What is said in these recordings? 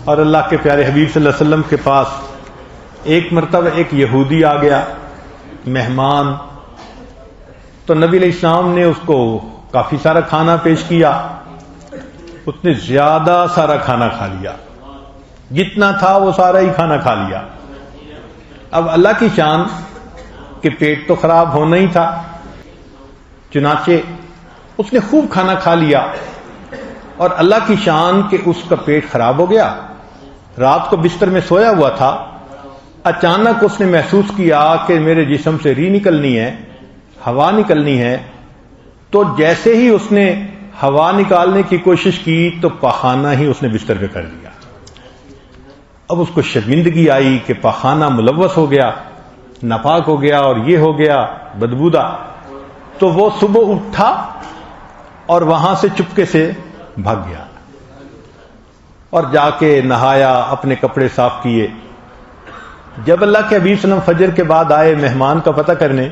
اور اللہ کے پیارے حبیب صلی اللہ علیہ وسلم کے پاس ایک مرتبہ ایک یہودی آ گیا مہمان، تو نبی علیہ السلام نے اس کو کافی سارا کھانا پیش کیا. اس نے زیادہ سارا کھانا کھا لیا، جتنا تھا وہ سارا ہی کھانا کھا لیا. اب اللہ کی شان کہ پیٹ تو خراب ہونا ہی تھا، چنانچہ اس نے خوب کھانا کھا لیا، اور اللہ کی شان کہ اس کا پیٹ خراب ہو گیا. رات کو بستر میں سویا ہوا تھا، اچانک اس نے محسوس کیا کہ میرے جسم سے ری نکلنی ہے، ہوا نکلنی ہے. تو جیسے ہی اس نے ہوا نکالنے کی کوشش کی تو پاخانہ ہی اس نے بستر پہ کر دیا. اب اس کو شرمندگی آئی کہ پاخانہ ملوث ہو گیا، ناپاک ہو گیا، اور یہ ہو گیا بدبودہ. تو وہ صبح اٹھا اور وہاں سے چپکے سے بھاگ گیا، اور جا کے نہایا، اپنے کپڑے صاف کیے. جب اللہ کے حبیب صلی اللہ علیہ وسلم فجر کے بعد آئے مہمان کا پتہ کرنے،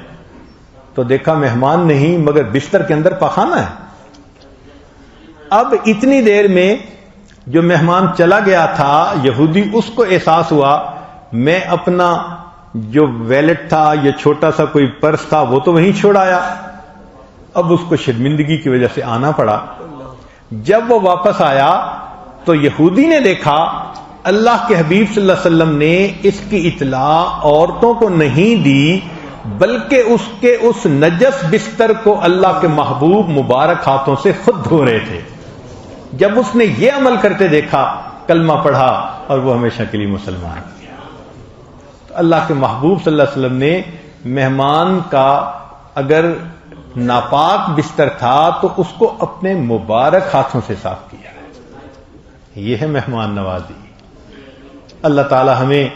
تو دیکھا مہمان نہیں مگر بستر کے اندر پاخانہ ہے. اب اتنی دیر میں جو مہمان چلا گیا تھا یہودی، اس کو احساس ہوا میں اپنا جو ویلٹ تھا یا چھوٹا سا کوئی پرس تھا وہ تو وہیں چھوڑ آیا. اب اس کو شرمندگی کی وجہ سے آنا پڑا. جب وہ واپس آیا تو یہودی نے دیکھا اللہ کے حبیب صلی اللہ علیہ وسلم نے اس کی اطلاع عورتوں کو نہیں دی، بلکہ اس کے اس نجس بستر کو اللہ کے محبوب مبارک ہاتھوں سے خود دھو رہے تھے. جب اس نے یہ عمل کرتے دیکھا، کلمہ پڑھا اور وہ ہمیشہ کے لیے مسلمان ہو گیا. تو اللہ کے محبوب صلی اللہ علیہ وسلم نے مہمان کا اگر ناپاک بستر تھا تو اس کو اپنے مبارک ہاتھوں سے صاف کیا ہے. یہ ہے مہمان نوازی. اللہ تعالی ہمیں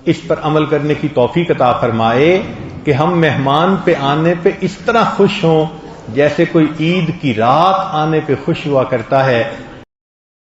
اس پر عمل کرنے کی توفیق عطا فرمائے کہ ہم مہمان پہ آنے پہ اس طرح خوش ہوں جیسے کوئی عید کی رات آنے پہ خوش ہوا کرتا ہے.